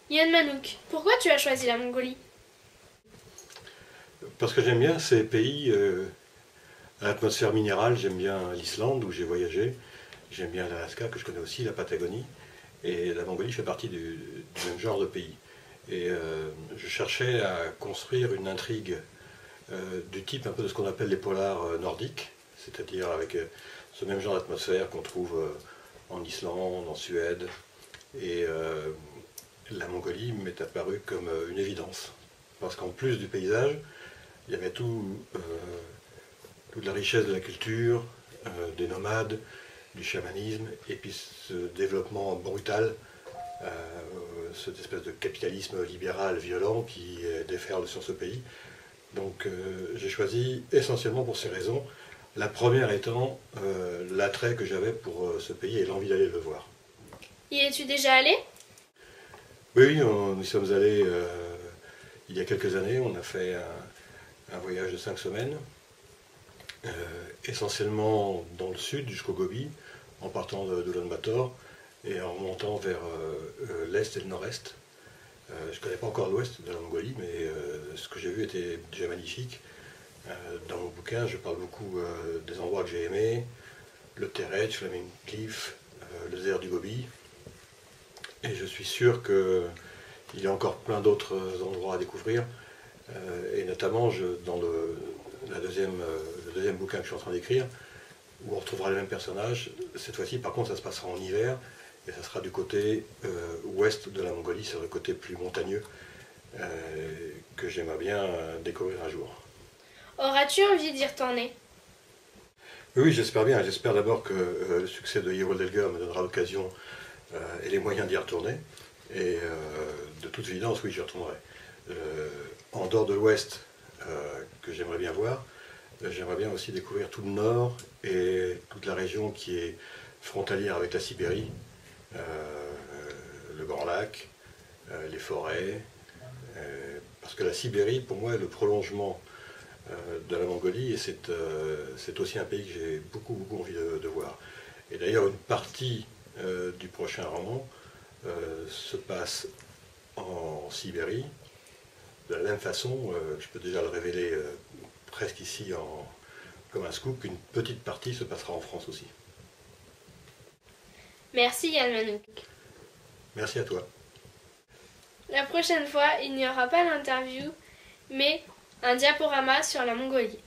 Yann Manouk, pourquoi tu as choisi la Mongolie? Parce que j'aime bien ces pays à l'atmosphère minérale, j'aime bien l'Islande où j'ai voyagé, j'aime bien l'Alaska que je connais aussi, la Patagonie, et la Mongolie fait partie du même genre de pays. Et je cherchais à construire une intrigue du type un peu de ce qu'on appelle les polars nordiques, c'est-à-dire avec ce même genre d'atmosphère qu'on trouve en Islande, en Suède, et la Mongolie m'est apparue comme une évidence. Parce qu'en plus du paysage, il y avait toute la richesse de la culture, des nomades, du chamanisme, et puis ce développement brutal, euh, cette espèce de capitalisme libéral violent qui déferle sur ce pays. Donc j'ai choisi essentiellement pour ces raisons. La première étant l'attrait que j'avais pour ce pays et l'envie d'aller le voir. Y es-tu déjà allé? Oui, nous y sommes allés il y a quelques années. On a fait un voyage de 5 semaines, essentiellement dans le sud jusqu'au Gobi, en partant d'Ulaanbaatar et en remontant vers l'est et le nord-est. Je ne connais pas encore l'ouest de la Mongolie, mais ce que j'ai vu était déjà magnifique. Dans mon bouquin, je parle beaucoup des endroits que j'ai aimés, le Terech, Flaming Cliff, le désert du Gobi. Et je suis sûr qu'il y a encore plein d'autres endroits à découvrir. Et notamment dans le deuxième bouquin que je suis en train d'écrire, où on retrouvera les mêmes personnages. Cette fois-ci, par contre, ça se passera en hiver, et ça sera du côté ouest de la Mongolie, sur le côté plus montagneux, que j'aimerais bien découvrir un jour. Auras-tu envie d'y retourner? Oui, j'espère bien. J'espère d'abord que le succès de Yerold Elgar me donnera l'occasion et les moyens d'y retourner. Et de toute évidence, oui, j'y retournerai. En dehors de l'Ouest, que j'aimerais bien voir, j'aimerais bien aussi découvrir tout le Nord et toute la région qui est frontalière avec la Sibérie, le Grand Lac, les forêts. Parce que la Sibérie, pour moi, est le prolongement de la Mongolie et c'est aussi un pays que j'ai beaucoup, beaucoup envie de voir. Et d'ailleurs, une partie du prochain roman se passe en Sibérie, de la même façon, je peux déjà le révéler presque ici comme un scoop, qu'une petite partie se passera en France aussi. Merci Yann Manouk. Merci à toi. La prochaine fois, il n'y aura pas d'interview, mais un diaporama sur la Mongolie.